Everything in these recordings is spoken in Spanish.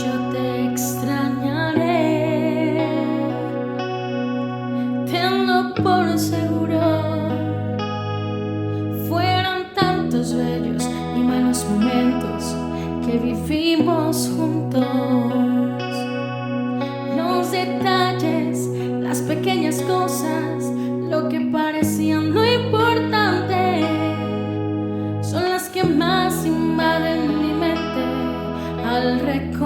Yo te extrañaré, tenlo por seguro. Fueron tantos bellos y malos momentos que vivimos juntos. Los detalles, las pequeñas cosas, lo que parecían no importante, son las que más invaden mi mente al recordarte.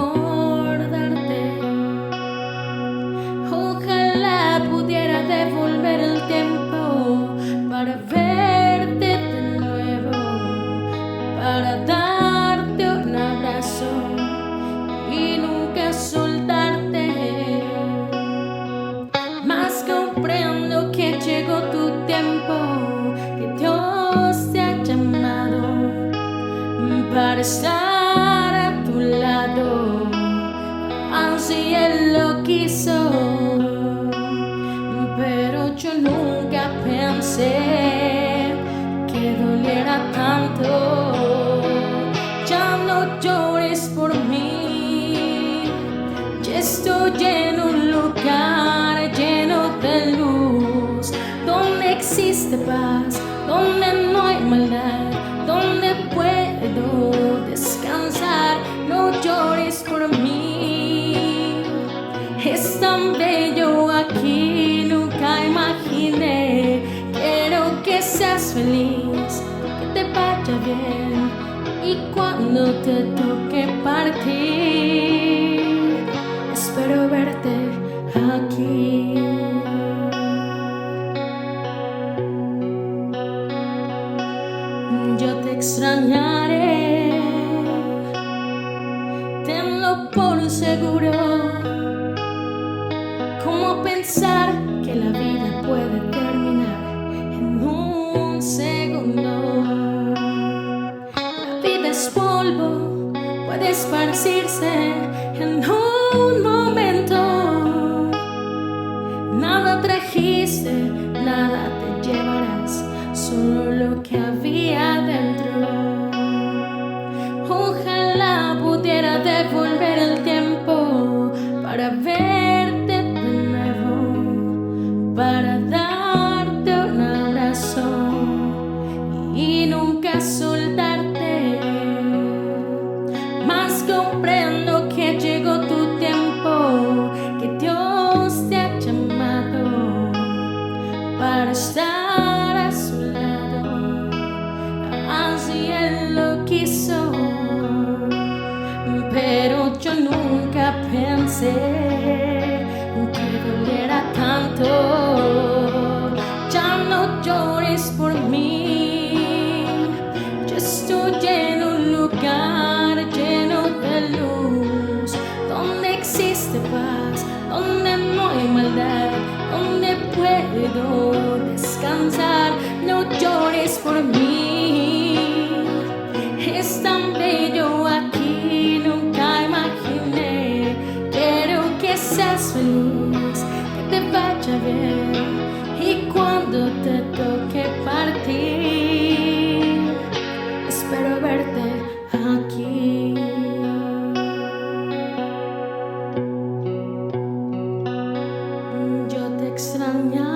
Ojalá pudiera devolver el tiempo para verte de nuevo, para darte un abrazo y nunca soltarte. Mas comprendo que llegó tu tiempo, que Dios te ha llamado para estar a tu lado, así Él lo quiso. Pero yo nunca pensé que doliera tanto. Ya no llores por mí, ya estoy en un lugar lleno de luz, donde existe paz, donde no hay maldad, donde puedo descansar. No llores por mí, es tan bello aquí, nunca imaginé. Quiero que seas feliz, que te vaya bien, y cuando te toque partir, espero verte aquí. Yo te extrañaré, tenlo por seguro. ¿Cómo pensar que la vida puede terminar en un segundo? La vida es polvo, puede esparcirse en un momento. Nada trajiste, nada te llevarás, solo lo que había dentro. Ojalá pudiera devolver el tiempo para verte de nuevo, para darte un abrazo y nunca soltarte. Mas comprendo que llegó tu tiempo, que Dios te ha llamado para estar a su lado, así Él lo quiso. Pero yo nunca pensé que doliera tanto. Ya no llores por mí, yo estoy en un lugar lleno de luz, donde existe paz, donde no hay maldad, donde puedo descansar. No llores por mí, es tan bello aquí, nunca imaginé. Quiero que seas feliz, que te vaya bien, y cuando te toque partir, espero verte aquí. Yo te extrañaré.